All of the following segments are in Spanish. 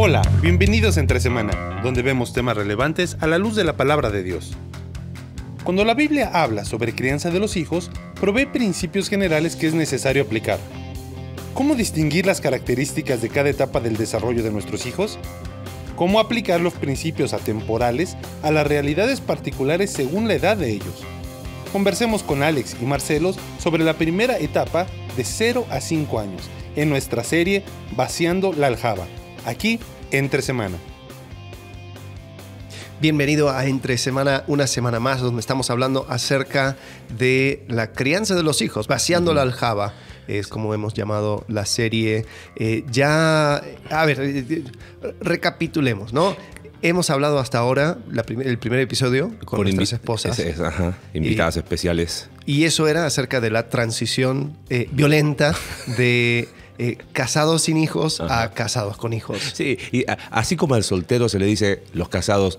Hola, bienvenidos a Entre Semana, donde vemos temas relevantes a la luz de la palabra de Dios. Cuando la Biblia habla sobre crianza de los hijos, provee principios generales que es necesario aplicar. ¿Cómo distinguir las características de cada etapa del desarrollo de nuestros hijos? ¿Cómo aplicar los principios atemporales a las realidades particulares según la edad de ellos? Conversemos con Alex y Marcelo sobre la primera etapa de 0 a 5 años, en nuestra serie Vaciando la Aljaba, aquí Entre Semana. Bienvenido a Entre Semana, una semana más, donde estamos hablando acerca de la crianza de los hijos, vaciando la aljaba. Es como hemos llamado la serie. Recapitulemos, ¿no? Hemos hablado hasta ahora, el primer episodio, con nuestras esposas. Invitadas especiales. Y eso era acerca de la transición violenta de casados sin hijos a casados con hijos. Sí, y así como al soltero se le dice los casados,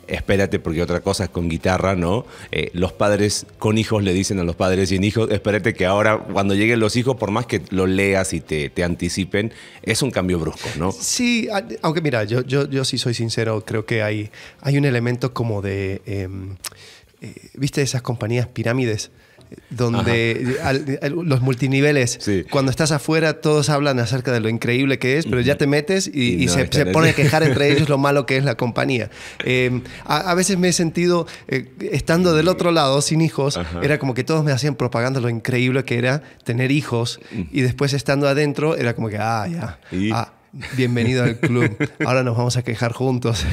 espérate porque otra cosa es con guitarra, ¿no? Los padres con hijos le dicen a los padres sin hijos, espérate que ahora cuando lleguen los hijos, por más que lo leas y te anticipen, es un cambio brusco, ¿no? Sí, aunque mira, yo sí soy sincero, creo que hay un elemento como de, ¿viste esas compañías pirámides? Donde los multiniveles, sí. Cuando estás afuera todos hablan acerca de lo increíble que es, pero ya te metes y se ponen a quejar entre ellos lo malo que es la compañía. A veces me he sentido, estando del otro lado, sin hijos, era como que todos me hacían propaganda lo increíble que era tener hijos, y después estando adentro era como que, bienvenido al club, ahora nos vamos a quejar juntos.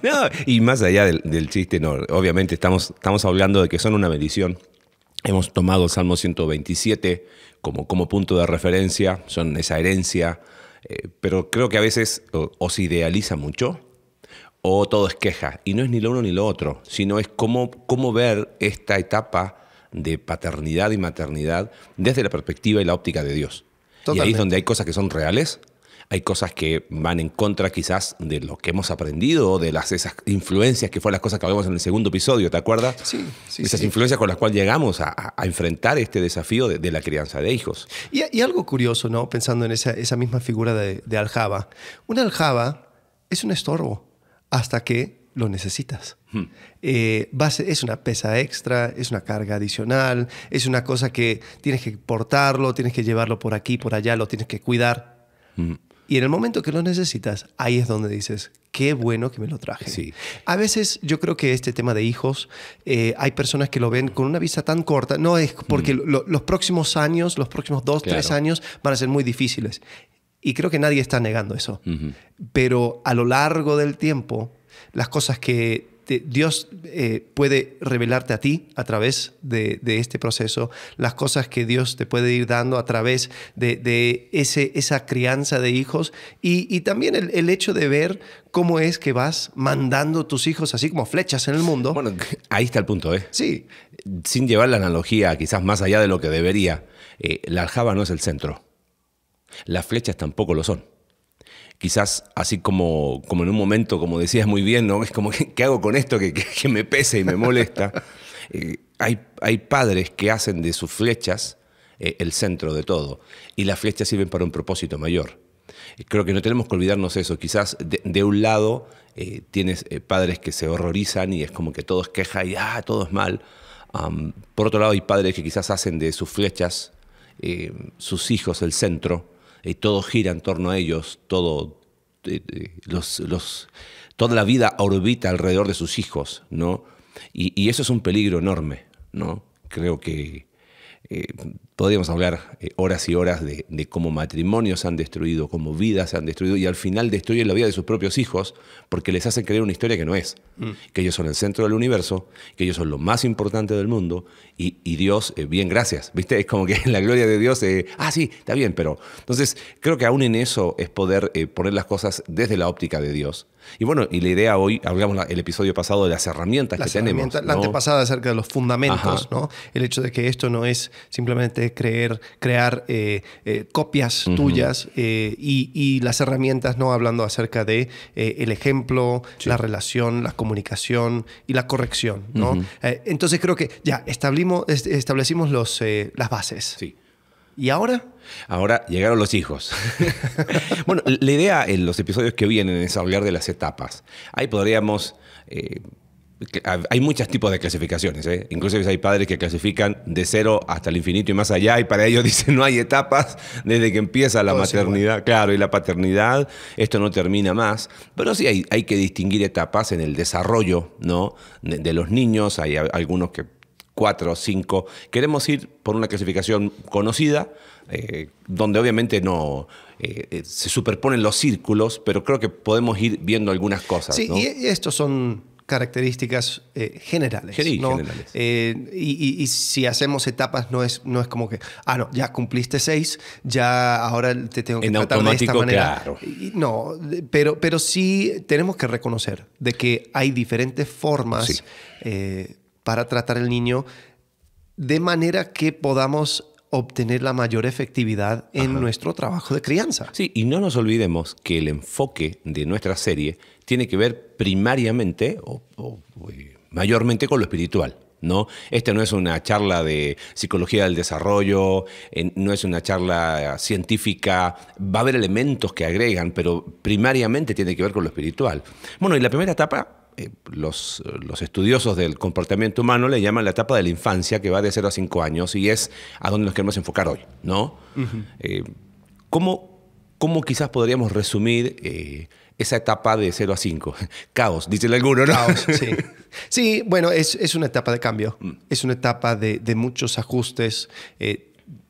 No, y más allá del chiste, no, obviamente estamos hablando de que son una bendición. Hemos tomado el Salmo 127 como punto de referencia, son esa herencia, pero creo que a veces o se idealiza mucho o todo es queja, y no es ni lo uno ni lo otro, sino es cómo ver esta etapa de paternidad y maternidad desde la perspectiva y la óptica de Dios. Totalmente. Y ahí es donde hay cosas que son reales, hay cosas que van en contra quizás de lo que hemos aprendido, de esas influencias que fueron las cosas que hablamos en el segundo episodio, ¿te acuerdas? Sí. Esas influencias con las cuales llegamos a enfrentar este desafío de la crianza de hijos. Y algo curioso, ¿no? Pensando en esa misma figura de aljaba. Una aljaba es un estorbo hasta que lo necesitas. Es una pesa extra, es una carga adicional, es una cosa que tienes que portarlo, tienes que llevarlo por aquí, por allá, lo tienes que cuidar. Y en el momento que lo necesitas, ahí es donde dices, qué bueno que me lo traje. Sí. A veces yo creo que este tema de hijos, hay personas que lo ven con una vista tan corta. No es porque los próximos años, los próximos 2, 3 años van a ser muy difíciles. Y creo que nadie está negando eso. Pero a lo largo del tiempo, las cosas que Dios puede revelarte a ti a través de este proceso, las cosas que Dios te puede ir dando a través de esa crianza de hijos, y también el hecho de ver cómo es que vas mandando tus hijos así como flechas en el mundo. Bueno, ahí está el punto, ¿eh? Sí. Sin llevar la analogía quizás más allá de lo que debería, la aljaba no es el centro. Las flechas tampoco lo son. Quizás así como en un momento, como decías muy bien, ¿no? Es como, ¿qué hago con esto que me pesa y me molesta? Hay padres que hacen de sus flechas el centro de todo, y las flechas sirven para un propósito mayor. Creo que no tenemos que olvidarnos eso. Quizás de un lado tienes padres que se horrorizan y es como que todo es queja y todo es mal. Por otro lado hay padres que quizás hacen de sus flechas, sus hijos, el centro, y todo gira en torno a ellos, toda la vida orbita alrededor de sus hijos, ¿no? Y eso es un peligro enorme, ¿no? Creo que podríamos hablar horas y horas de cómo matrimonios se han destruido, cómo vidas se han destruido, y al final destruyen la vida de sus propios hijos porque les hacen creer una historia que no es. Que ellos son el centro del universo, que ellos son lo más importante del mundo, y Dios, bien, gracias. ¿Viste? Es como que la gloria de Dios, sí, está bien, pero... Entonces, creo que aún en eso es poder poner las cosas desde la óptica de Dios. Y bueno, y la idea hoy, hablamos el episodio pasado de las herramientas que tenemos, ¿no? La antepasada acerca de los fundamentos, ¿no? El hecho de que esto no es simplemente crear copias tuyas, y las herramientas, ¿no? Hablando acerca de el ejemplo, la relación, la comunicación y la corrección, ¿no? Entonces creo que ya establecimos las bases. Sí. ¿Y ahora? Ahora llegaron los hijos. Bueno, la idea en los episodios que vienen es hablar de las etapas. Ahí podríamos... hay muchos tipos de clasificaciones, ¿eh? Inclusive hay padres que clasifican de 0 hasta el infinito y más allá, y para ellos dicen no hay etapas desde que empieza la maternidad, claro, y la paternidad, esto no termina más. Pero sí hay que distinguir etapas en el desarrollo, ¿no? de los niños. Hay algunos que 4 o 5. Queremos ir por una clasificación conocida, donde obviamente no se superponen los círculos, pero creo que podemos ir viendo algunas cosas. Sí, ¿no? y estos son características generales. Sí, ¿no? generales. Y si hacemos etapas, no es como que, no, ya cumpliste 6, ya ahora te tengo que en tratar de esta manera. Claro. No, pero sí tenemos que reconocer de que hay diferentes formas Sí. para tratar al niño de manera que podamos obtener la mayor efectividad en nuestro trabajo de crianza. Sí, y no nos olvidemos que el enfoque de nuestra serie tiene que ver primariamente o mayormente con lo espiritual, ¿no? Esta no es una charla de psicología del desarrollo, no es una charla científica, va a haber elementos que agregan, pero primariamente tiene que ver con lo espiritual. Bueno, y la primera etapa, los estudiosos del comportamiento humano le llaman la etapa de la infancia, que va de 0 a 5 años, y es a donde nos queremos enfocar hoy, ¿no? ¿Cómo quizás podríamos resumir esa etapa de 0 a 5? Caos, dicen algunos, ¿no? Caos, sí. Sí, bueno, es una etapa de cambio. Es una etapa de muchos ajustes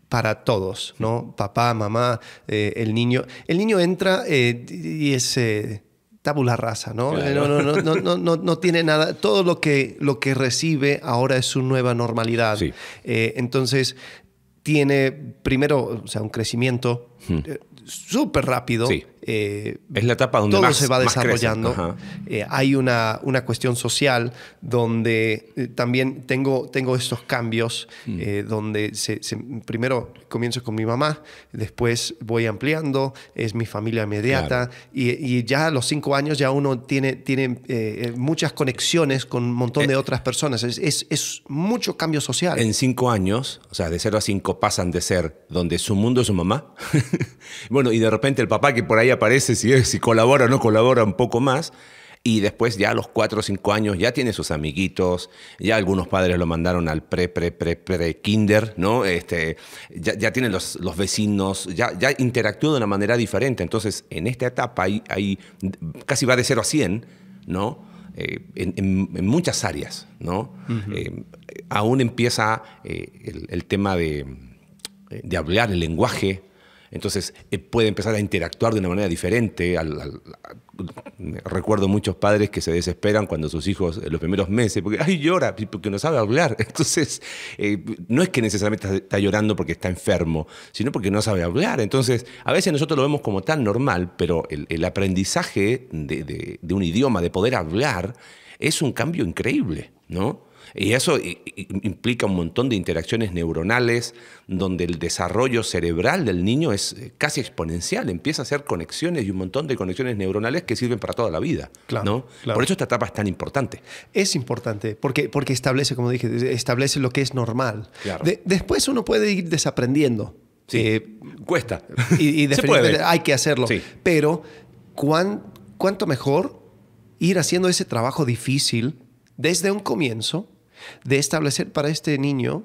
para todos, ¿no? Papá, mamá, el niño. El niño entra y es tabula rasa, ¿no? Claro. No tiene nada. Todo lo que recibe ahora es su nueva normalidad. Sí. Entonces, tiene primero, o sea, un crecimiento súper rápido. Sí. Es la etapa donde todo más se va más desarrollando. Hay una cuestión social donde también tengo estos cambios donde primero comienzo con mi mamá, después voy ampliando, es mi familia inmediata, Claro. y ya a los 5 años ya uno tiene muchas conexiones con un montón de otras personas. Es mucho cambio social. En 5 años, o sea, de 0 a 5 pasan de ser donde su mundo es su mamá, bueno, y de repente el papá que por ahí aparece, si colabora o no colabora un poco más, y después ya a los 4 o 5 años ya tiene sus amiguitos, ya algunos padres lo mandaron al pre-kinder, ¿no? Ya tienen los vecinos, ya interactúa de una manera diferente. Entonces, en esta etapa hay casi va de 0 a 100, ¿no? En muchas áreas, ¿no? Aún empieza el tema de hablar, el lenguaje. Entonces puede empezar a interactuar de una manera diferente. Recuerdo muchos padres que se desesperan cuando sus hijos en los primeros meses, porque ¡ay, llora! Porque no sabe hablar. Entonces, no es que necesariamente está llorando porque está enfermo, sino porque no sabe hablar. Entonces, a veces nosotros lo vemos como tan normal, pero el aprendizaje de un idioma, de poder hablar, es un cambio increíble, ¿no? Y eso implica un montón de interacciones neuronales donde el desarrollo cerebral del niño es casi exponencial. Empieza a hacer conexiones y un montón de conexiones neuronales que sirven para toda la vida. Claro, ¿no? claro. Por eso esta etapa es tan importante. Es importante porque establece, como dije, establece lo que es normal. Claro. Después uno puede ir desaprendiendo. Sí, cuesta. Y Se puede. hay que hacerlo. Sí. Pero ¿cuánto mejor ir haciendo ese trabajo difícil desde un comienzo de establecer para este niño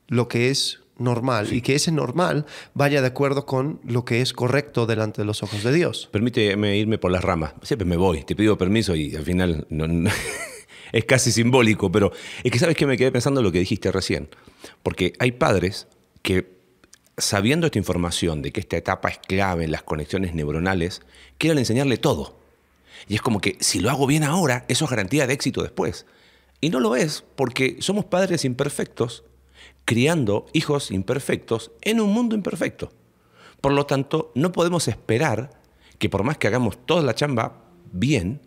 lo que es normal y que ese normal vaya de acuerdo con lo que es correcto delante de los ojos de Dios? Permíteme irme por las ramas. Siempre me voy, te pido permiso y al final no, es casi simbólico, pero es que sabes que me quedé pensando en lo que dijiste recién. Porque hay padres que, sabiendo esta información de que esta etapa es clave en las conexiones neuronales, quieren enseñarle todo. Y es como que si lo hago bien ahora, eso es garantía de éxito después. Y no lo es, porque somos padres imperfectos, criando hijos imperfectos en un mundo imperfecto. Por lo tanto, no podemos esperar que por más que hagamos toda la chamba bien,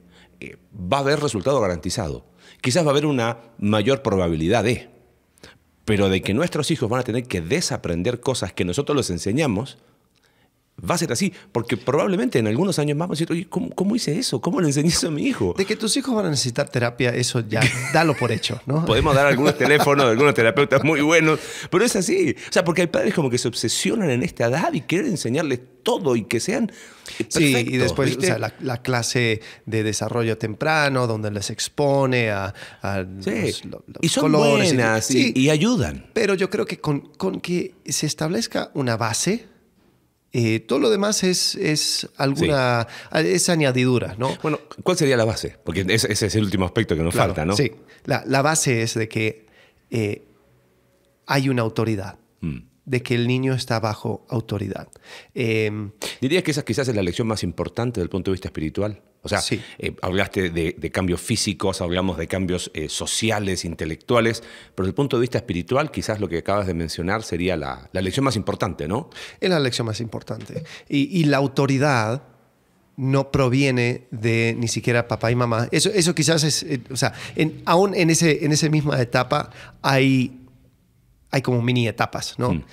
va a haber resultado garantizado. Quizás va a haber una mayor probabilidad pero de que nuestros hijos van a tener que desaprender cosas que nosotros les enseñamos, va a ser así, porque probablemente en algunos años más vamos a decir, oye, ¿cómo hice eso? ¿Cómo le enseñé eso a mi hijo? De que tus hijos van a necesitar terapia, eso ya, dalo por hecho, ¿no? Podemos dar algunos teléfonos de algunos terapeutas muy buenos, pero es así. O sea, porque hay padres como que se obsesionan en esta edad y quieren enseñarles todo y que sean perfectos. Sí, y después, ¿viste? o sea, la clase de desarrollo temprano, donde les expone a Sí. los Y son colores. buenas Sí, y ayudan. pero yo creo que con que se establezca una base, todo lo demás es añadidura, ¿no? Bueno, ¿cuál sería la base? Porque ese es el último aspecto que nos Claro, falta, ¿no? Sí, la base es de que hay una autoridad, de que el niño está bajo autoridad. ¿Dirías que esa quizás es la lección más importante desde el punto de vista espiritual? O sea, Sí. Hablaste de cambios físicos, hablamos de cambios sociales, intelectuales, pero desde el punto de vista espiritual, quizás lo que acabas de mencionar sería la lección más importante, ¿no? Es la lección más importante. Y la autoridad no proviene de ni siquiera papá y mamá. Eso quizás es, o sea, aún en esa misma etapa hay como mini etapas, ¿no?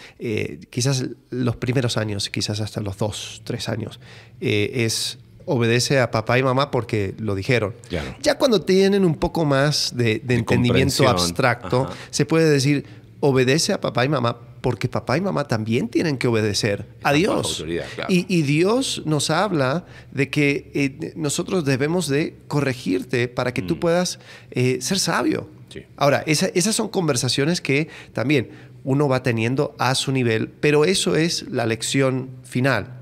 Quizás los primeros años, quizás hasta los 2, 3 años, es obedece a papá y mamá porque lo dijeron. Claro. Ya cuando tienen un poco más de entendimiento comprensión. abstracto, Ajá. se puede decir, obedece a papá y mamá porque papá y mamá también tienen que obedecer a bajo Dios. autoridad, claro. Y Dios nos habla de que nosotros debemos de corregirte para que tú puedas ser sabio. Sí. Ahora, esas son conversaciones que también uno va teniendo a su nivel, pero eso es la lección final.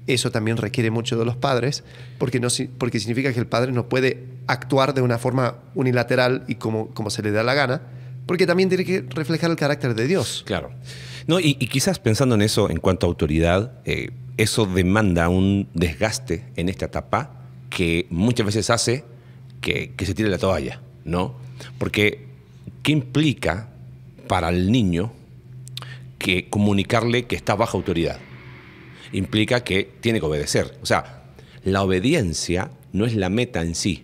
Eso también requiere mucho de los padres, porque significa que el padre no puede actuar de una forma unilateral y como se le da la gana, porque también tiene que reflejar el carácter de Dios. Claro. No, y quizás pensando en eso en cuanto a autoridad, eso demanda un desgaste en esta etapa que muchas veces hace que se tire la toalla, ¿no? Porque, ¿qué implica para el niño que comunicarle que está bajo autoridad? Implica que tiene que obedecer. O sea, la obediencia no es la meta en sí,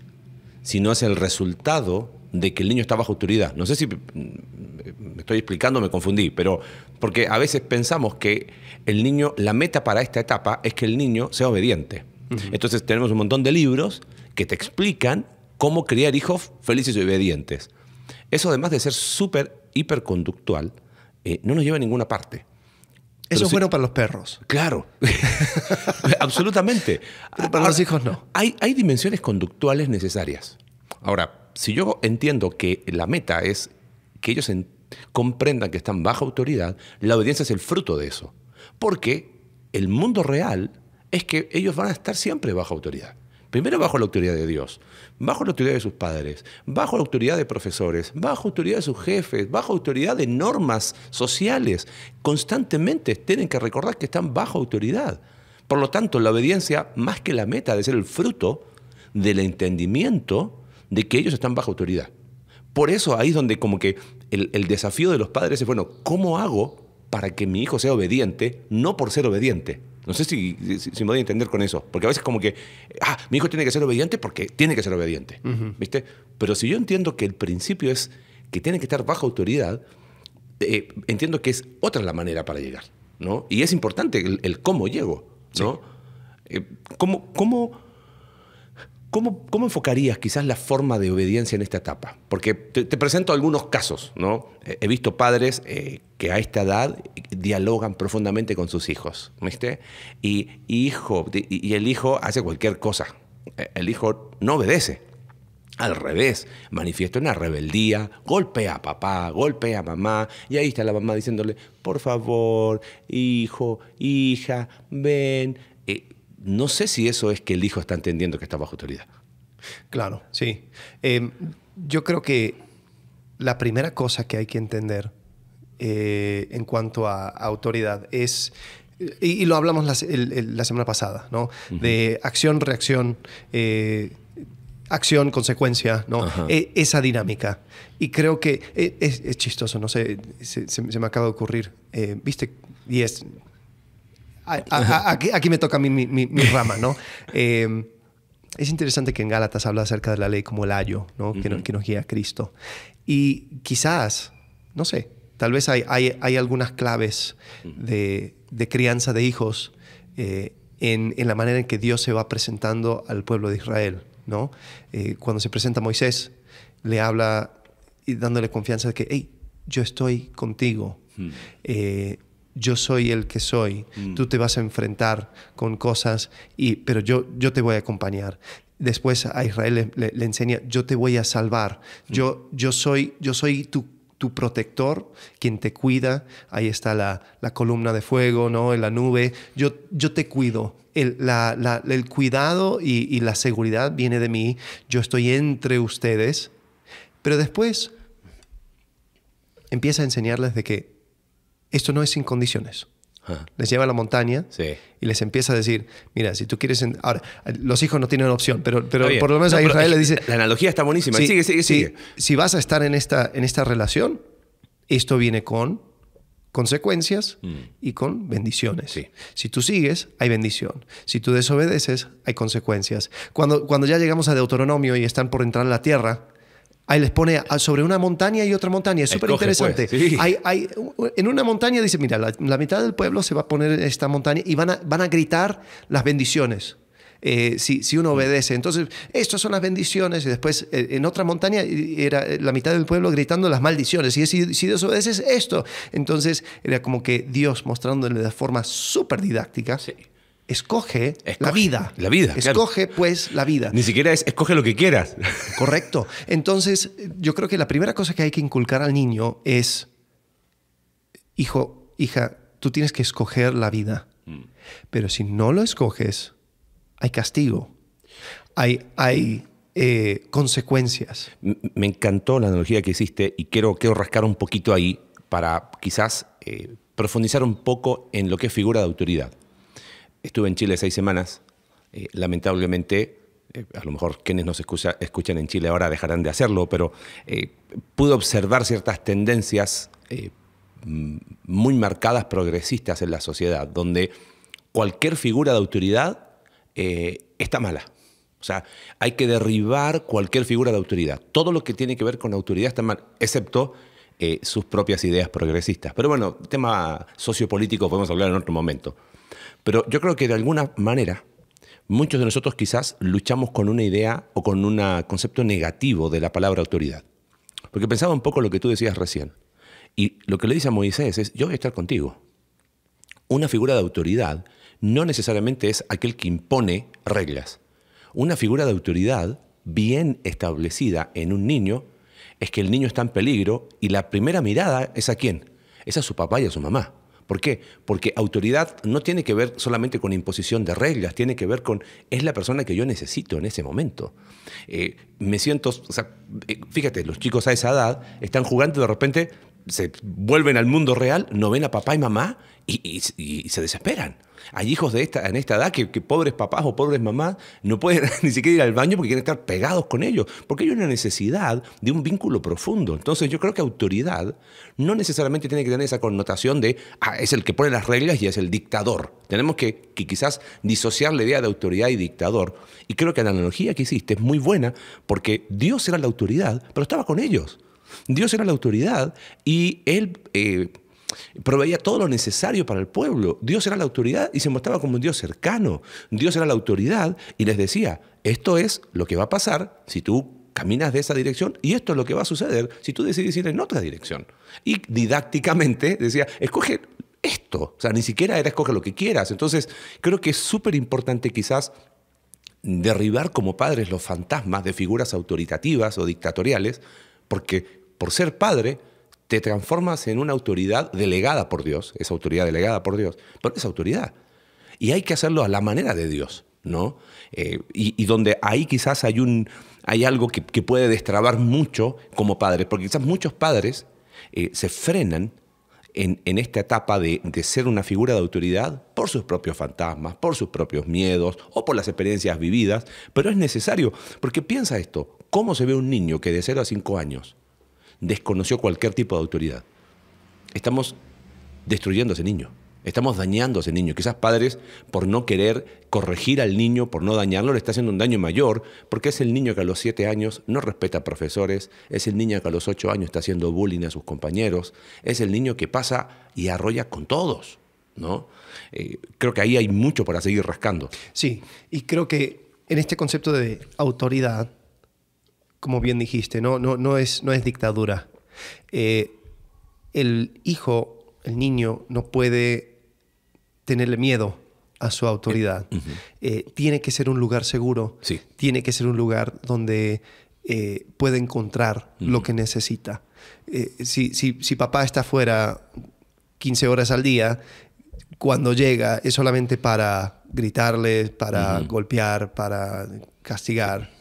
sino es el resultado de que el niño está bajo autoridad. No sé si me estoy explicando, me confundí, pero porque a veces pensamos que el niño, la meta para esta etapa es que el niño sea obediente. Entonces tenemos un montón de libros que te explican cómo criar hijos felices y obedientes. Eso, además de ser súper hiperconductual, no nos lleva a ninguna parte. Eso es sí, bueno para los perros. Claro, absolutamente. Pero para los hijos no. Hay dimensiones conductuales necesarias. Ahora, si yo entiendo que la meta es que ellos comprendan que están bajo autoridad, la obediencia es el fruto de eso. Porque el mundo real es que ellos van a estar siempre bajo autoridad. Primero bajo la autoridad de Dios, bajo la autoridad de sus padres, bajo la autoridad de profesores, bajo autoridad de sus jefes, bajo autoridad de normas sociales. Constantemente tienen que recordar que están bajo autoridad. Por lo tanto, la obediencia, más que la meta, debe ser el fruto del entendimiento de que ellos están bajo autoridad. Por eso ahí es donde como que el desafío de los padres es, bueno, ¿cómo hago para que mi hijo sea obediente, no por ser obediente? No sé si me voy a entender con eso. Porque a veces como que, mi hijo tiene que ser obediente porque tiene que ser obediente. ¿Viste? Pero si yo entiendo que el principio es que tiene que estar bajo autoridad, entiendo que es otra la manera para llegar, ¿no? Y es importante el cómo llego, ¿no? Sí. ¿Cómo enfocarías quizás la forma de obediencia en esta etapa? Porque te presento algunos casos, ¿no? He visto padres que a esta edad dialogan profundamente con sus hijos, ¿viste? Y el hijo hace cualquier cosa. El hijo no obedece. Al revés, manifiesta una rebeldía, golpea a papá, golpea a mamá, y ahí está la mamá diciéndole, por favor, hijo, hija, ven. No sé si eso es que el hijo está entendiendo que está bajo autoridad. Claro, sí. Yo creo que la primera cosa que hay que entender en cuanto a autoridad es, y lo hablamos la semana pasada, ¿no? De acción, reacción, acción, consecuencia, ¿no? Esa dinámica. Y creo que es chistoso, no sé, se me acaba de ocurrir. ¿Viste? Y es... Aquí me toca mi rama, ¿no? Es interesante que en Gálatas habla acerca de la ley como el ayo, ¿no? Que nos guía a Cristo. Y quizás, no sé, tal vez hay algunas claves de crianza de hijos en la manera en que Dios se va presentando al pueblo de Israel, ¿no? Cuando se presenta a Moisés, le habla y dándole confianza de que, hey, yo estoy contigo. Yo soy el que soy. Tú te vas a enfrentar con cosas, pero yo te voy a acompañar. Después a Israel le enseña, yo te voy a salvar. Yo soy tu protector, quien te cuida. Ahí está la columna de fuego, ¿no? En la nube. Yo te cuido. El cuidado y la seguridad viene de mí. Yo estoy entre ustedes. Pero después empieza a enseñarles de que esto no es sin condiciones. Les lleva a la montaña y les empieza a decir, mira, si tú quieres... Ahora, los hijos no tienen opción, pero por lo menos a Israel le dice... La analogía está buenísima. Sigue. Si vas a estar en esta relación, esto viene con consecuencias y con bendiciones. Sí. Si tú sigues, hay bendición. Si tú desobedeces, hay consecuencias. Cuando ya llegamos a Deuteronomio y están por entrar a la tierra... Ahí les pone sobre una montaña y otra montaña. Es súper interesante. Pues, sí. En una montaña dice, mira, la mitad del pueblo se va a poner en esta montaña y van a gritar las bendiciones. Si uno obedece. Entonces, estas son las bendiciones. Y después, en otra montaña, era la mitad del pueblo gritando las maldiciones. Y si desobedeces esto. Entonces, era como que Dios mostrándole de forma súper didáctica. Sí. Escoge la vida. La vida, Escoge, claro. Pues, la vida. Ni siquiera escoge lo que quieras. Correcto. Entonces, yo creo que la primera cosa que hay que inculcar al niño es, hijo, hija, tú tienes que escoger la vida. Pero si no lo escoges, hay castigo. Hay consecuencias. Me encantó la analogía que hiciste y quiero rascar un poquito ahí para quizás profundizar un poco en lo que es figura de autoridad. Estuve en Chile 6 semanas. Lamentablemente, a lo mejor quienes nos escuchan en Chile ahora dejarán de hacerlo, pero pude observar ciertas tendencias muy marcadas, progresistas en la sociedad, donde cualquier figura de autoridad está mala. O sea, hay que derribar cualquier figura de autoridad. Todo lo que tiene que ver con autoridad está mal, excepto sus propias ideas progresistas. Pero bueno, tema sociopolítico podemos hablar en otro momento. Pero yo creo que de alguna manera muchos de nosotros quizás luchamos con una idea o con un concepto negativo de la palabra autoridad. Porque pensaba un poco lo que tú decías recién. Y lo que le dice a Moisés es, yo voy a estar contigo. Una figura de autoridad no necesariamente es aquel que impone reglas. Una figura de autoridad bien establecida en un niño es que el niño está en peligro y la primera mirada es ¿a quién? Es a su papá y a su mamá. ¿Por qué? Porque autoridad no tiene que ver solamente con imposición de reglas, tiene que ver con, es la persona que yo necesito en ese momento. Me siento, o sea, fíjate, los chicos a esa edad están jugando y de repente se vuelven al mundo real, no ven a papá y mamá y se desesperan. Hay hijos en esta edad que pobres papás o pobres mamás no pueden ni siquiera ir al baño porque quieren estar pegados con ellos, porque hay una necesidad de un vínculo profundo. Entonces yo creo que autoridad no necesariamente tiene que tener esa connotación de es el que pone las reglas y es el dictador. Tenemos que quizás disociar la idea de autoridad y dictador. Y creo que la analogía que hiciste es muy buena porque Dios era la autoridad, pero estaba con ellos. Dios era la autoridad y Él proveía todo lo necesario para el pueblo. Dios era la autoridad y se mostraba como un Dios cercano. Dios era la autoridad y les decía, esto es lo que va a pasar si tú caminas de esa dirección y esto es lo que va a suceder si tú decides ir en otra dirección. Y didácticamente decía, escoge esto. O sea, ni siquiera era escoge lo que quieras. Entonces, creo que es súper importante quizás derribar como padres los fantasmas de figuras autoritativas o dictatoriales, porque por ser padre te transformas en una autoridad delegada por Dios, esa autoridad delegada por Dios, pero es autoridad. Y hay que hacerlo a la manera de Dios, ¿no? Y donde ahí quizás hay algo que puede destrabar mucho como padres, porque quizás muchos padres se frenan en esta etapa de ser una figura de autoridad por sus propios fantasmas, por sus propios miedos o por las experiencias vividas, pero es necesario, porque piensa esto, ¿cómo se ve un niño que de 0 a 5 años desconoció cualquier tipo de autoridad? Estamos destruyendo a ese niño, estamos dañando a ese niño. Quizás padres, por no querer corregir al niño, por no dañarlo, le está haciendo un daño mayor, porque es el niño que a los 7 años no respeta a profesores, es el niño que a los 8 años está haciendo bullying a sus compañeros, es el niño que pasa y arrolla con todos, ¿no? Creo que ahí hay mucho para seguir rascando. Sí, y creo que en este concepto de autoridad, como bien dijiste, no es dictadura. El hijo, el niño, no puede tenerle miedo a su autoridad. Tiene que ser un lugar seguro. Sí. Tiene que ser un lugar donde puede encontrar lo que necesita. Si papá está fuera 15 horas al día, cuando llega es solamente para gritarle, para golpear, para castigar,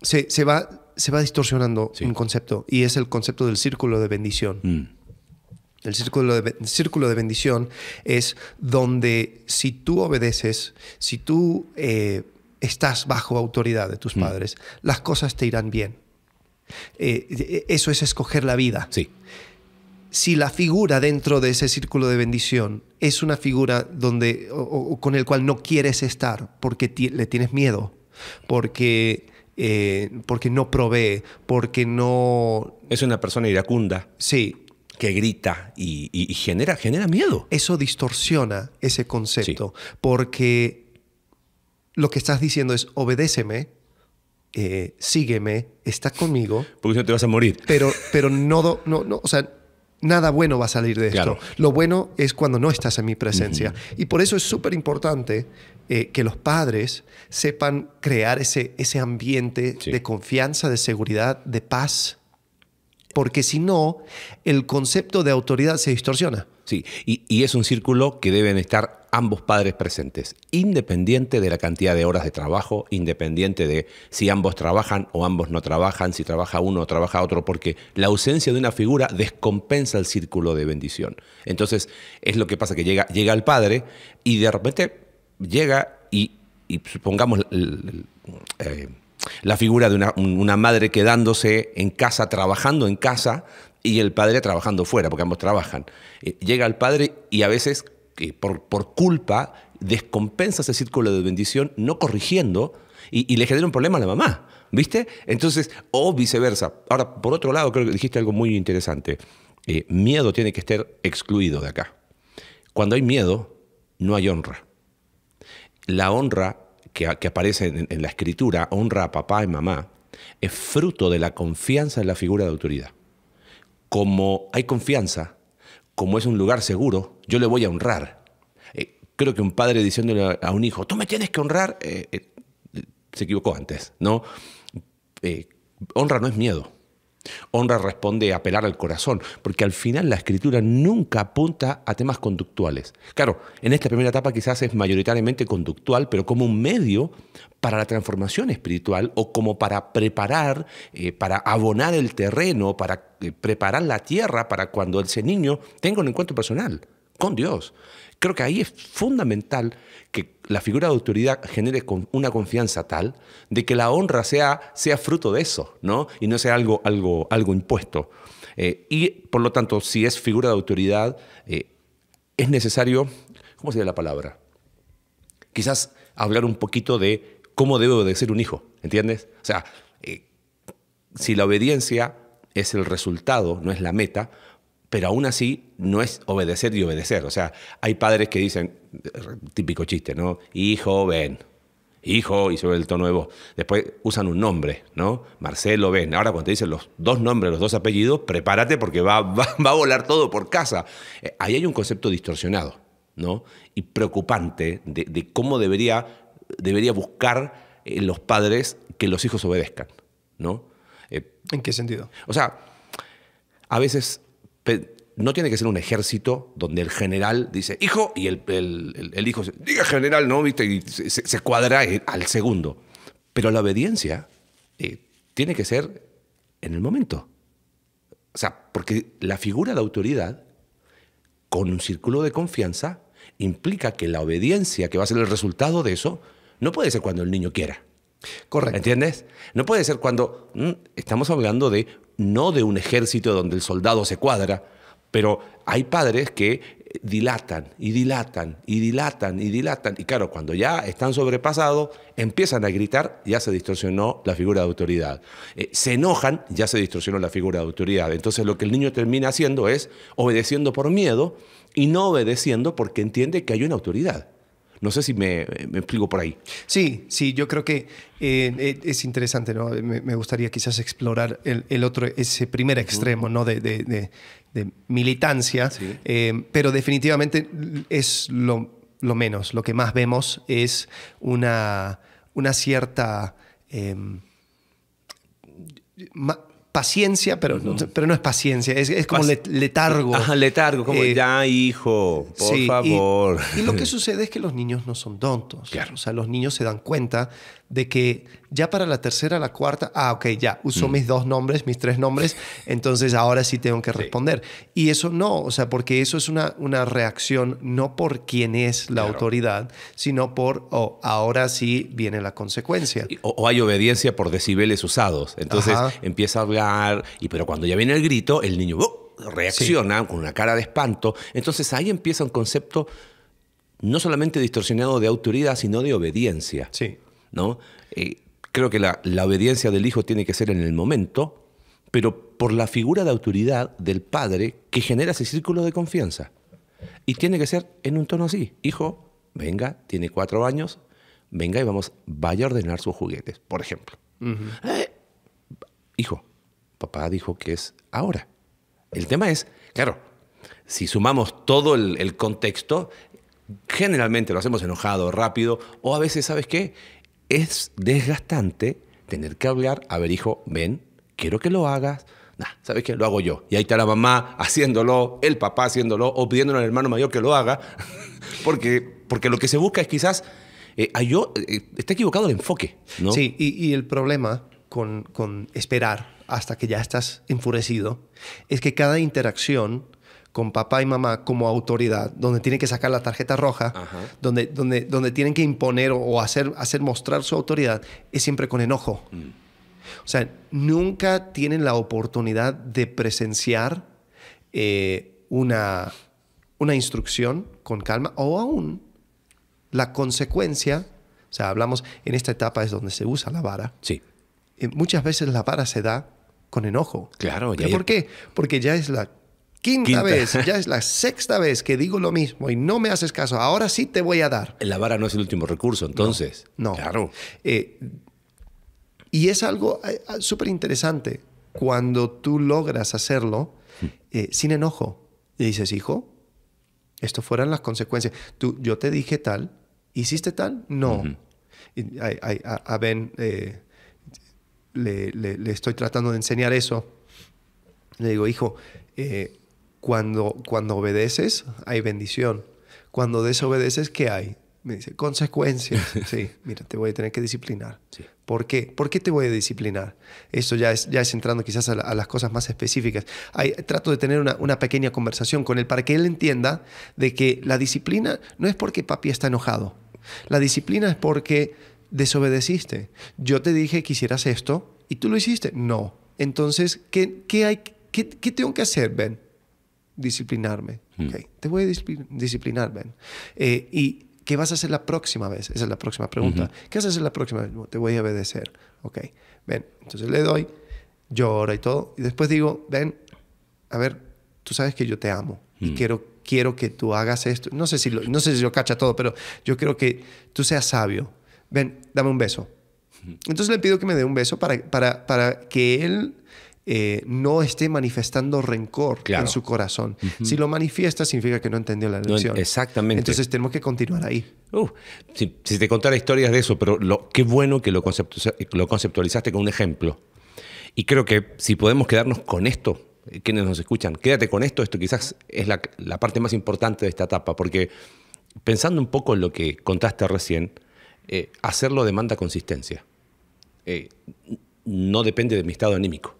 se va distorsionando un concepto, y es el concepto del círculo de bendición. El círculo de bendición es donde, si tú obedeces, si tú estás bajo autoridad de tus padres, las cosas te irán bien. Eso es escoger la vida. Sí. Si la figura dentro de ese círculo de bendición es una figura donde, o con el cual no quieres estar porque le tienes miedo, porque no provee, porque no... Es una persona iracunda. Sí. Que grita y genera miedo. Eso distorsiona ese concepto, porque lo que estás diciendo es: obedéceme, sígueme, está conmigo. Porque si no te vas a morir. Pero no, o sea, nada bueno va a salir de esto. Lo bueno es cuando no estás en mi presencia. Y por eso es súper importante que los padres sepan crear ese ambiente de confianza, de seguridad, de paz. Porque si no, el concepto de autoridad se distorsiona. Sí, y es un círculo que deben estar ambos padres presentes, independiente de la cantidad de horas de trabajo, independiente de si ambos trabajan o ambos no trabajan, si trabaja uno o trabaja otro, porque la ausencia de una figura descompensa el círculo de bendición. Entonces, es lo que pasa, que llega el padre y de repente llega y supongamos... la figura de una madre quedándose en casa, trabajando en casa, y el padre trabajando fuera, porque ambos trabajan. Llega el padre y a veces, por culpa, descompensa ese círculo de bendición, no corrigiendo, y le genera un problema a la mamá, ¿viste? Entonces, o viceversa. Ahora, por otro lado, creo que dijiste algo muy interesante. Miedo tiene que estar excluido de acá. Cuando hay miedo, no hay honra. La honra que aparece en la Escritura, honra a papá y mamá, es fruto de la confianza en la figura de autoridad. Como hay confianza, como es un lugar seguro, yo le voy a honrar. Creo que un padre diciéndole a un hijo, tú me tienes que honrar, se equivocó antes, ¿no? Honra no es miedo. Honra responde a apelar al corazón, porque al final la Escritura nunca apunta a temas conductuales. Claro, en esta primera etapa quizás es mayoritariamente conductual, pero como un medio para la transformación espiritual o como para preparar, para abonar el terreno, para preparar la tierra para cuando ese niño tenga un encuentro personal con Dios. Creo que ahí es fundamental que la figura de autoridad genere una confianza tal de que la honra sea fruto de eso, ¿no? Y no sea algo impuesto. Y por lo tanto, si es figura de autoridad, es necesario, ¿cómo sería la palabra? Quizás hablar un poquito de cómo debe obedecer un hijo, ¿entiendes? O sea, si la obediencia es el resultado, no es la meta, pero aún así no es obedecer y obedecer. O sea, hay padres que dicen, típico chiste, ¿no? Hijo, ven. Hijo, y sube el tono de voz. Después usan un nombre, ¿no? Marcelo, ven. Ahora cuando te dicen los dos nombres, los dos apellidos, prepárate porque va a volar todo por casa. Ahí hay un concepto distorsionado, ¿no? Y preocupante de cómo debería buscar los padres que los hijos obedezcan, ¿no? ¿En qué sentido? O sea, a veces... No tiene que ser un ejército donde el general dice, hijo, y el hijo diga general, ¿no? ¿Viste? Y se cuadra al segundo. Pero la obediencia tiene que ser en el momento. O sea, porque la figura de autoridad, con un círculo de confianza, implica que la obediencia, que va a ser el resultado de eso, no puede ser cuando el niño quiera. Correcto. ¿Entiendes? No puede ser cuando... estamos hablando no de un ejército donde el soldado se cuadra, pero hay padres que dilatan y dilatan y dilatan y dilatan. Y claro, cuando ya están sobrepasados, empiezan a gritar, ya se distorsionó la figura de autoridad. Se enojan, ya se distorsionó la figura de autoridad. Entonces lo que el niño termina haciendo es obedeciendo por miedo, y no obedeciendo porque entiende que hay una autoridad. No sé si me explico por ahí. Sí, yo creo que es interesante, ¿no? Me gustaría quizás explorar el otro, ese primer extremo, ¿no? de militancia, Sí. Pero definitivamente es lo menos. Lo que más vemos es una cierta paciencia, pero no es paciencia, es como letargo. Ajá, letargo, como ya, hijo, por favor. Y lo que sucede es que los niños no son tontos. Claro. O sea, los niños se dan cuenta de que ya para la tercera, la cuarta, ok, ya uso mis 2 nombres, mis 3 nombres, entonces ahora sí tengo que responder. Y eso no, o sea, porque eso es una reacción no por quién es la autoridad, sino por, ahora sí viene la consecuencia. O hay obediencia por decibeles usados. Entonces empieza a hablar, pero cuando ya viene el grito, el niño reacciona con una cara de espanto. Entonces ahí empieza un concepto no solamente distorsionado de autoridad, sino de obediencia. Sí. ¿No? Creo que la obediencia del hijo tiene que ser en el momento, pero por la figura de autoridad del padre que genera ese círculo de confianza. Y tiene que ser en un tono así. Hijo, venga, tiene 4 años, venga y vaya a ordenar sus juguetes, por ejemplo. Hijo, papá dijo que es ahora. El tema es, claro, si sumamos todo el contexto, generalmente lo hacemos enojado, rápido, o a veces, ¿sabes qué? Es desgastante tener que hablar. A ver, hijo, ven, quiero que lo hagas. ¿Sabes qué? Lo hago yo. Y ahí está la mamá haciéndolo, el papá haciéndolo, o pidiéndole al hermano mayor que lo haga. porque lo que se busca es quizás... está equivocado el enfoque, ¿no? Sí, y el problema con esperar hasta que ya estás enfurecido es que cada interacción con papá y mamá como autoridad, donde tienen que sacar la tarjeta roja, donde tienen que imponer o hacer mostrar su autoridad, es siempre con enojo. O sea, nunca tienen la oportunidad de presenciar una instrucción con calma o aún la consecuencia. O sea, hablamos, en esta etapa es donde se usa la vara. Sí. Muchas veces la vara se da con enojo. Claro. ¿Por qué? Porque ya es la quinta vez, ya es la 6ª vez que digo lo mismo y no me haces caso. Ahora sí te voy a dar. La vara no es el último recurso, entonces. No. Claro. Y es algo súper interesante cuando tú logras hacerlo sin enojo. Y dices, hijo, esto fueran las consecuencias. Yo te dije tal, ¿hiciste tal? No. Y a Ben le estoy tratando de enseñar eso. Le digo, hijo, cuando obedeces, hay bendición. Cuando desobedeces, ¿qué hay? Me dice, consecuencias. Sí, mira, te voy a tener que disciplinar. Sí. ¿Por qué? ¿Por qué te voy a disciplinar? Esto ya es entrando quizás a las cosas más específicas. Trato de tener una pequeña conversación con él para que él entienda de que la disciplina no es porque papi está enojado. La disciplina es porque desobedeciste. Yo te dije que hicieras esto y tú lo hiciste. No. Entonces, ¿qué tengo que hacer, Ben? Disciplinarme. Okay. Te voy a disciplinar, Ben. ¿Y qué vas a hacer la próxima vez? Esa es la próxima pregunta. ¿Qué vas a hacer la próxima vez? No, te voy a obedecer. Ok, Ben. Entonces le doy, llora y todo. Y después digo, Ben, a ver, tú sabes que yo te amo. Y quiero que tú hagas esto. No sé si lo cacha todo, pero yo quiero que tú seas sabio. Ben, dame un beso. Entonces le pido que me dé un beso para que él no esté manifestando rencor en su corazón. Si lo manifiesta, significa que no entendió la lección. Exactamente. Entonces tenemos que continuar ahí. Si te contara historias de eso, pero qué bueno que lo conceptualizaste con un ejemplo. Y creo que si podemos quedarnos con esto, quienes nos escuchan, quédate con esto quizás es la parte más importante de esta etapa, porque pensando un poco en lo que contaste recién, hacerlo demanda consistencia. No depende de mi estado anímico.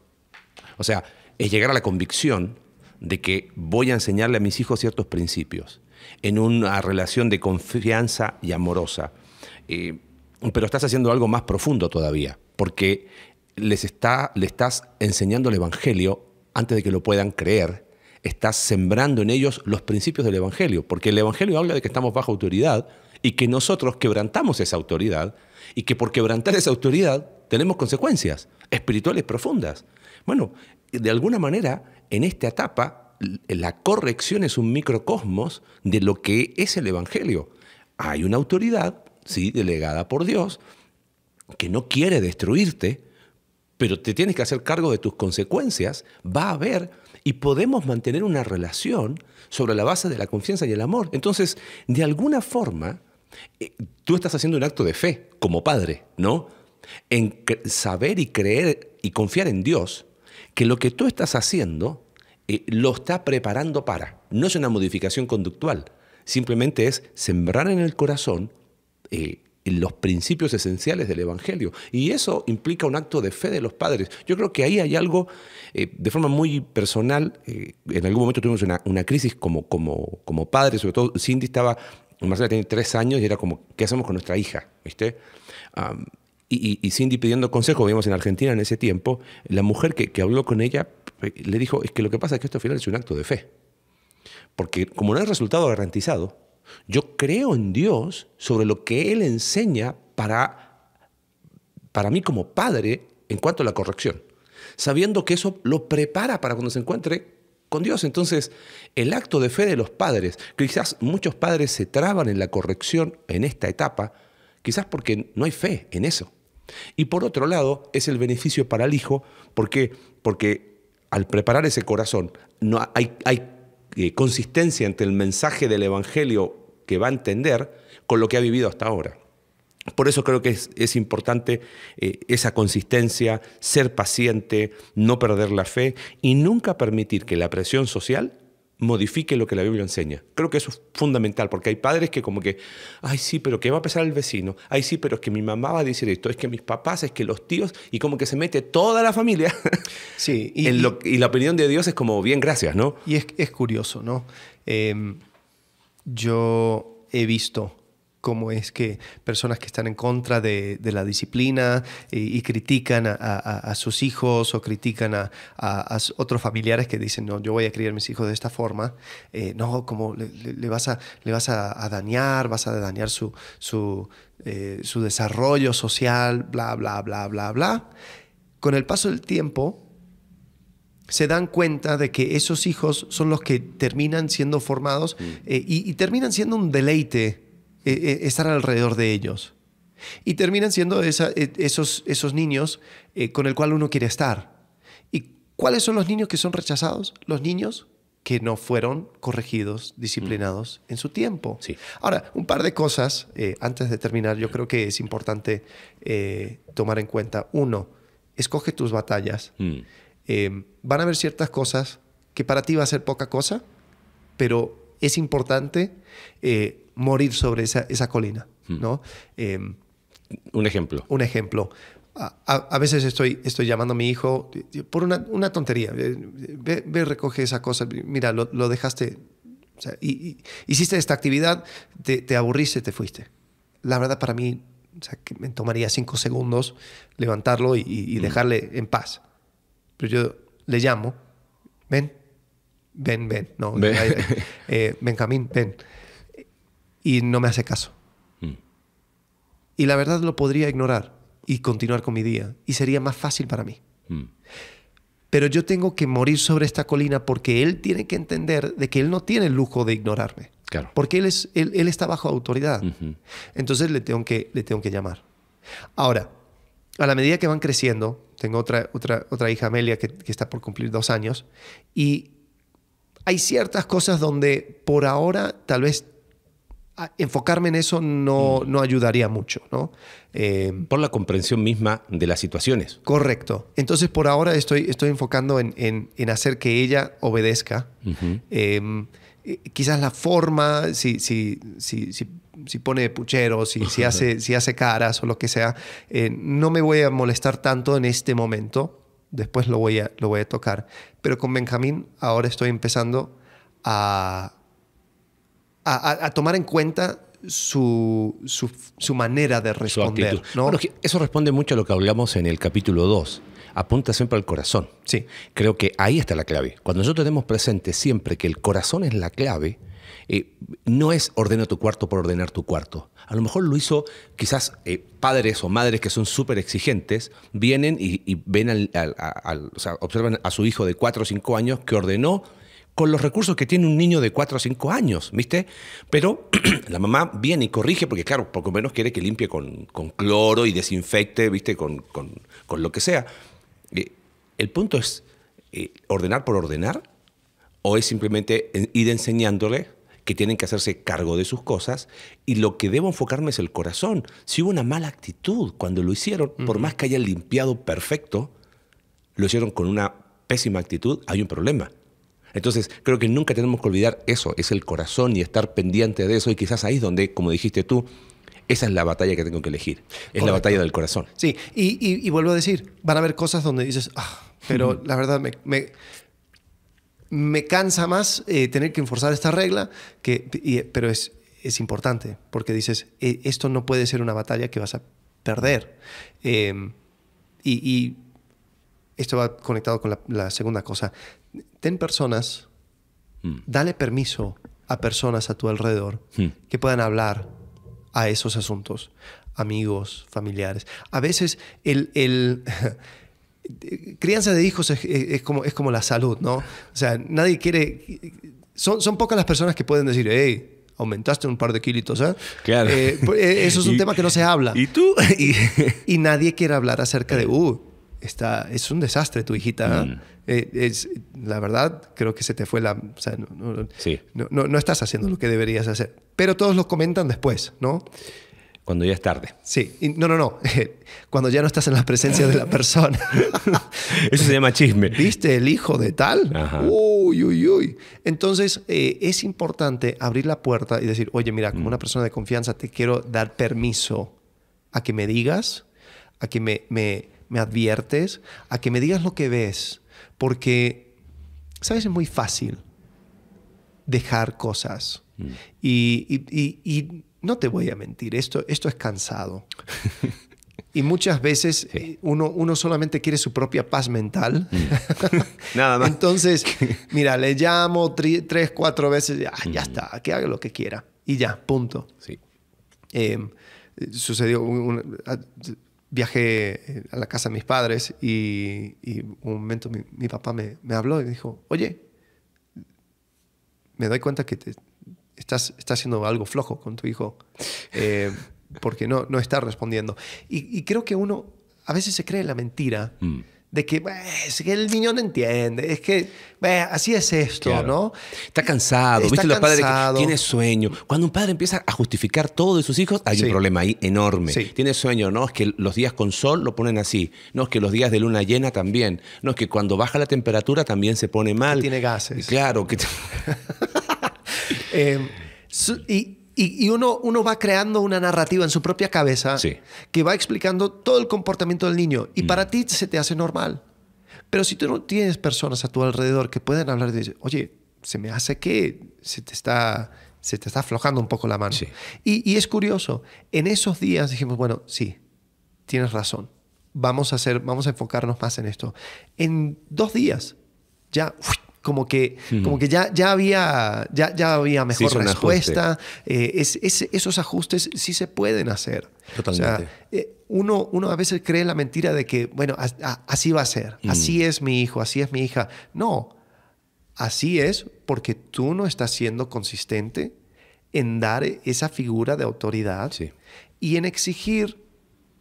O sea, es llegar a la convicción de que voy a enseñarle a mis hijos ciertos principios en una relación de confianza y amorosa. Pero estás haciendo algo más profundo todavía, porque le estás enseñando el Evangelio antes de que lo puedan creer. Estás sembrando en ellos los principios del Evangelio, porque el Evangelio habla de que estamos bajo autoridad y que nosotros quebrantamos esa autoridad y que por quebrantar esa autoridad tenemos consecuencias espirituales profundas. Bueno, de alguna manera, en esta etapa, la corrección es un microcosmos de lo que es el Evangelio. Hay una autoridad, sí, delegada por Dios, que no quiere destruirte, pero te tienes que hacer cargo de tus consecuencias. Va a haber, y podemos mantener una relación sobre la base de la confianza y el amor. Entonces, de alguna forma, tú estás haciendo un acto de fe como padre, ¿no? En saber y creer y confiar en Dios, que lo que tú estás haciendo lo está preparando para. No es una modificación conductual, simplemente es sembrar en el corazón los principios esenciales del Evangelio. Y eso implica un acto de fe de los padres. Yo creo que ahí hay algo, de forma muy personal, en algún momento tuvimos una crisis como padres, sobre todo Cindy Marcela tenía 3 años y era como, ¿qué hacemos con nuestra hija? ¿Viste? Y Cindy pidiendo consejo, vivimos en Argentina en ese tiempo, la mujer que habló con ella le dijo, es que lo que pasa es que esto al final es un acto de fe. Porque como no hay resultado garantizado, yo creo en Dios sobre lo que Él enseña para mí como padre en cuanto a la corrección, sabiendo que eso lo prepara para cuando se encuentre con Dios. Entonces, el acto de fe de los padres, quizás muchos padres se traban en la corrección en esta etapa, quizás porque no hay fe en eso. Y por otro lado, es el beneficio para el hijo, porque al preparar ese corazón, no hay consistencia entre el mensaje del Evangelio que va a entender con lo que ha vivido hasta ahora. Por eso creo que es importante esa consistencia, ser paciente, no perder la fe y nunca permitir que la presión social modifique lo que la Biblia enseña. Creo que eso es fundamental, porque hay padres que como que, ay sí, pero ¿qué va a pensar el vecino? Ay sí, pero es que mi mamá va a decir esto, es que mis papás, es que los tíos, y como que se mete toda la familia. Sí, y la opinión de Dios es como, bien, gracias, ¿no? Y es curioso, ¿no? Yo he visto cómo es que personas que están en contra de la disciplina y critican a sus hijos o critican a otros familiares que dicen, no, yo voy a criar a mis hijos de esta forma, no, como le vas a dañar, vas a dañar su desarrollo social, bla, bla, bla, bla, bla. Con el paso del tiempo, se dan cuenta de que esos hijos son los que terminan siendo formados y terminan siendo un deleite estar alrededor de ellos. Y terminan siendo esos niños con el cual uno quiere estar. ¿Y cuáles son los niños que son rechazados? Los niños que no fueron corregidos, disciplinados en su tiempo. Sí. Ahora, un par de cosas antes de terminar. Yo creo que es importante tomar en cuenta. Uno, escoge tus batallas. Van a haber ciertas cosas que para ti va a ser poca cosa, pero es importante morir sobre esa colina, ¿no? Un ejemplo. Un ejemplo. A veces estoy llamando a mi hijo por una tontería. Ve, recoge esa cosa. Mira, lo dejaste. O sea, hiciste esta actividad, te aburriste, te fuiste. La verdad, para mí, o sea, que me tomaría 5 segundos levantarlo y dejarle en paz. Pero yo le llamo. Ven. No, Benjamín, ven. Y no me hace caso. Y la verdad lo podría ignorar y continuar con mi día. Y sería más fácil para mí. Pero yo tengo que morir sobre esta colina porque él tiene que entender de que él no tiene el lujo de ignorarme. Claro. Porque él está bajo autoridad. Entonces le tengo que llamar. Ahora, a la medida que van creciendo, tengo otra hija, Amelia, que está por cumplir 2 años. Y hay ciertas cosas donde por ahora tal vez enfocarme en eso no ayudaría mucho, ¿no? Por la comprensión misma de las situaciones. Correcto. Entonces, por ahora estoy enfocando en hacer que ella obedezca. Quizás la forma, si pone pucheros, si hace caras o lo que sea, no me voy a molestar tanto en este momento. Después lo voy a tocar. Pero con Benjamín ahora estoy empezando a tomar en cuenta su manera de responder, ¿no? Bueno, eso responde mucho a lo que hablamos en el capítulo 2. Apunta siempre al corazón. Sí. Creo que ahí está la clave. Cuando nosotros tenemos presente siempre que el corazón es la clave, no es ordena tu cuarto por ordenar tu cuarto. A lo mejor lo hizo quizás padres o madres que son súper exigentes, vienen y ven o sea, observan a su hijo de 4 o 5 años que ordenó con los recursos que tiene un niño de 4 o 5 años, ¿viste? Pero la mamá viene y corrige, porque claro, poco menos quiere que limpie con cloro y desinfecte, ¿viste? Con lo que sea. El punto es ordenar por ordenar, o es simplemente ir enseñándole que tienen que hacerse cargo de sus cosas, y lo que debo enfocarme es el corazón. Si hubo una mala actitud cuando lo hicieron, por más que hayan limpiado perfecto, lo hicieron con una pésima actitud, hay un problema. Entonces, creo que nunca tenemos que olvidar eso, es el corazón y estar pendiente de eso, y quizás ahí es donde, como dijiste tú, esa es la batalla que tengo que elegir, es Correcto. La batalla del corazón. Sí, y vuelvo a decir, van a haber cosas donde dices, pero la verdad me cansa más tener que enforzar esta regla, pero es importante, porque dices, esto no puede ser una batalla que vas a perder. Y esto va conectado con la segunda cosa. Ten personas, dale permiso a personas a tu alrededor que puedan hablar a esos asuntos. Amigos, familiares. A veces crianza de hijos es como la salud, ¿no? O sea, nadie quiere... Son pocas las personas que pueden decir, hey, aumentaste un par de kilitos, ¿eh? Claro. Eso es un tema que no se habla. ¿Y tú? Y nadie quiere hablar acerca de, es un desastre tu hijita. La verdad, creo que se te fue la... O sea, no estás haciendo lo que deberías hacer. Pero todos lo comentan después, ¿no? Cuando ya es tarde. Sí. No. Cuando ya no estás en la presencia de la persona. Eso se llama chisme. ¿Viste el hijo de tal? Ajá. Uy. Entonces, es importante abrir la puerta y decir, oye, mira, como una persona de confianza te quiero dar permiso a que me digas, a que me adviertes, a que me digas lo que ves. Porque, ¿sabes? Es muy fácil dejar cosas. Y no te voy a mentir, esto es cansado. Y muchas veces uno solamente quiere su propia paz mental. Nada más. Entonces, mira, le llamo 3, 4 veces, ya está, que haga lo que quiera. Y ya, punto. Sí. Sucedió viajé a la casa de mis padres y un momento mi papá me habló y me dijo, oye, me doy cuenta que estás haciendo algo flojo con tu hijo porque no está respondiendo. Y creo que uno a veces se cree la mentira de que es que el niño no entiende, es que así es esto, claro. ¿no? Está cansado, ¿viste? Los padres que tiene sueño. Cuando un padre empieza a justificar todo de sus hijos, hay un problema ahí enorme. Sí. Tiene sueño, no es que los días con sol lo ponen así, no es que los días de luna llena también, no es que cuando baja la temperatura también se pone mal. Que tiene gases. Claro. Que Y uno va creando una narrativa en su propia cabeza que va explicando todo el comportamiento del niño. Y para ti se te hace normal. Pero si tú no tienes personas a tu alrededor que puedan hablar de decir, oye, se me hace que se te está aflojando un poco la mano. Sí. Y es curioso. En esos días dijimos, bueno, sí, tienes razón. Vamos a enfocarnos más en esto. En 2 días ya... Como que ya había mejor respuesta. Esos ajustes sí se pueden hacer. Totalmente. O sea, uno a veces cree la mentira de que, bueno, así va a ser. Así es mi hijo, así es mi hija. No, así es porque tú no estás siendo consistente en dar esa figura de autoridad y en exigir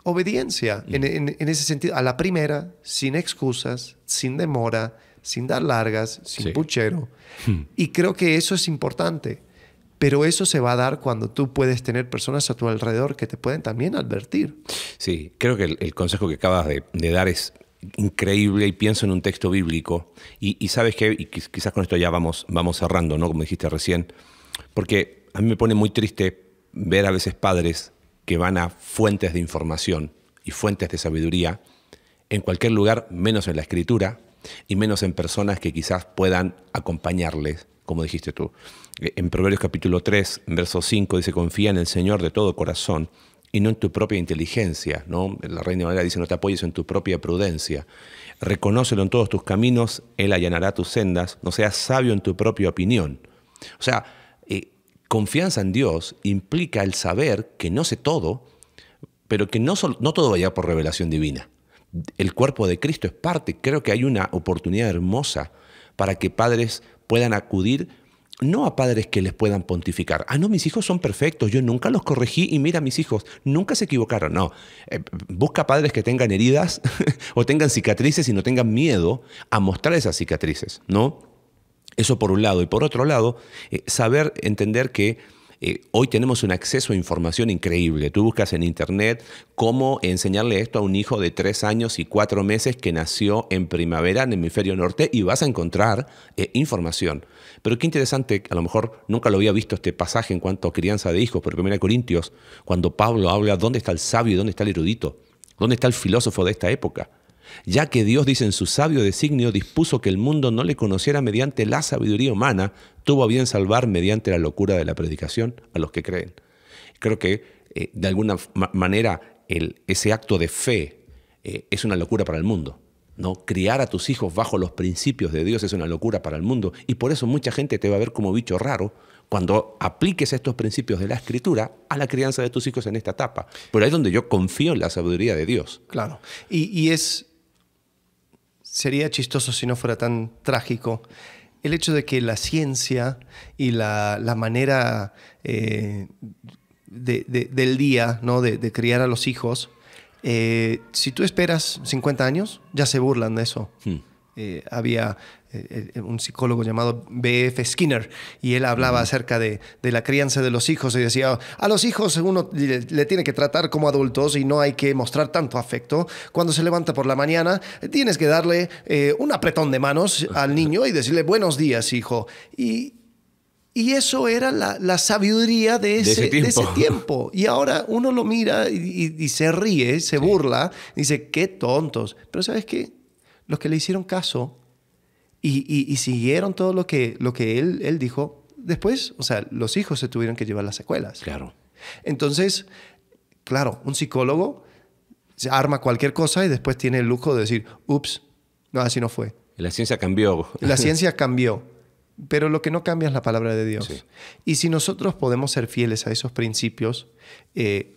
obediencia. En ese sentido, a la primera, sin excusas, sin demora, sin dar largas, sin puchero. Y creo que eso es importante. Pero eso se va a dar cuando tú puedes tener personas a tu alrededor que te pueden también advertir. Sí, creo que el consejo que acabas de dar es increíble y pienso en un texto bíblico. Y ¿sabes qué? Y quizás con esto ya vamos cerrando, ¿no? Como dijiste recién. Porque a mí me pone muy triste ver a veces padres que van a fuentes de información y fuentes de sabiduría en cualquier lugar, menos en la Escritura, y menos en personas que quizás puedan acompañarles, como dijiste tú. En Proverbios capítulo 3, verso 5, dice, confía en el Señor de todo corazón y no en tu propia inteligencia, ¿no? La Reina Valera dice, no te apoyes en tu propia prudencia. Reconócelo en todos tus caminos, Él allanará tus sendas, no seas sabio en tu propia opinión. O sea, confianza en Dios implica el saber que no sé todo, pero que no todo va a llegar por revelación divina. El cuerpo de Cristo es parte. Creo que hay una oportunidad hermosa para que padres puedan acudir no a padres que les puedan pontificar. No, mis hijos son perfectos, yo nunca los corregí y mira, mis hijos nunca se equivocaron. No, busca padres que tengan heridas o tengan cicatrices y no tengan miedo a mostrar esas cicatrices, ¿no? Eso por un lado. Y por otro lado, saber entender que hoy tenemos un acceso a información increíble. Tú buscas en internet cómo enseñarle esto a un hijo de 3 años y 4 meses que nació en primavera en el hemisferio norte y vas a encontrar información. Pero qué interesante, a lo mejor nunca lo había visto este pasaje en cuanto a crianza de hijos, por 1 Corintios, cuando Pablo habla dónde está el sabio y dónde está el erudito, dónde está el filósofo de esta época. Ya que Dios, dice, en su sabio designio dispuso que el mundo no le conociera mediante la sabiduría humana, tuvo a bien salvar mediante la locura de la predicación a los que creen. Creo que de alguna manera ese acto de fe es una locura para el mundo, ¿no? Criar a tus hijos bajo los principios de Dios es una locura para el mundo y por eso mucha gente te va a ver como bicho raro cuando apliques estos principios de la Escritura a la crianza de tus hijos en esta etapa. Pero ahí es donde yo confío en la sabiduría de Dios. Claro. Sería chistoso si no fuera tan trágico el hecho de que la ciencia y la manera del día, ¿no? de criar a los hijos, si tú esperas 50 años, ya se burlan de eso. Había un psicólogo llamado B.F. Skinner y él hablaba acerca de la crianza de los hijos y decía, a los hijos uno le tiene que tratar como adultos y no hay que mostrar tanto afecto. Cuando se levanta por la mañana tienes que darle un apretón de manos al niño y decirle buenos días, hijo. Y eso era la sabiduría de ese tiempo. Y ahora uno lo mira y se ríe, se burla, dice, qué tontos. Pero ¿sabes qué? Los que le hicieron caso y siguieron todo lo que él dijo, después, o sea, los hijos se tuvieron que llevar las secuelas. Claro. Entonces, claro, un psicólogo se arma cualquier cosa y después tiene el lujo de decir, ups, no, así no fue. La ciencia cambió. La ciencia cambió. Pero lo que no cambia es la palabra de Dios. Sí. Y si nosotros podemos ser fieles a esos principios,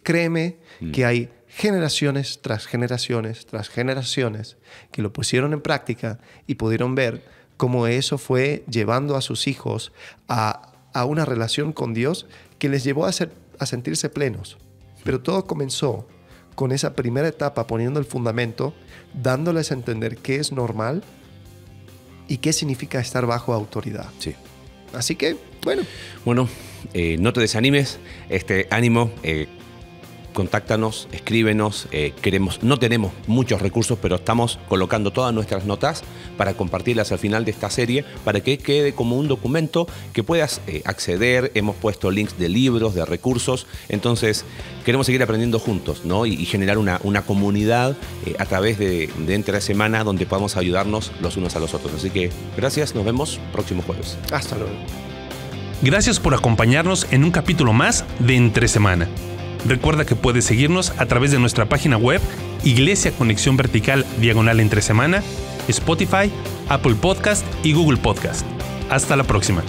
créeme que hay generaciones tras generaciones tras generaciones que lo pusieron en práctica y pudieron ver cómo eso fue llevando a sus hijos a una relación con Dios que les llevó a sentirse plenos. Pero todo comenzó con esa primera etapa, poniendo el fundamento, dándoles a entender qué es normal y qué significa estar bajo autoridad. Sí. Así que, bueno. Bueno, no te desanimes, ánimo, contáctanos, escríbenos. No tenemos muchos recursos, pero estamos colocando todas nuestras notas para compartirlas al final de esta serie, para que quede como un documento que puedas acceder. Hemos puesto links de libros, de recursos. Entonces, queremos seguir aprendiendo juntos, ¿no? y generar una comunidad a través de Entre Semana donde podamos ayudarnos los unos a los otros. Así que, gracias. Nos vemos próximo jueves. Hasta luego. Gracias por acompañarnos en un capítulo más de Entre Semana. Recuerda que puedes seguirnos a través de nuestra página web Iglesia Conexión Vertical /Entre Semana, Spotify, Apple Podcast y Google Podcast. Hasta la próxima.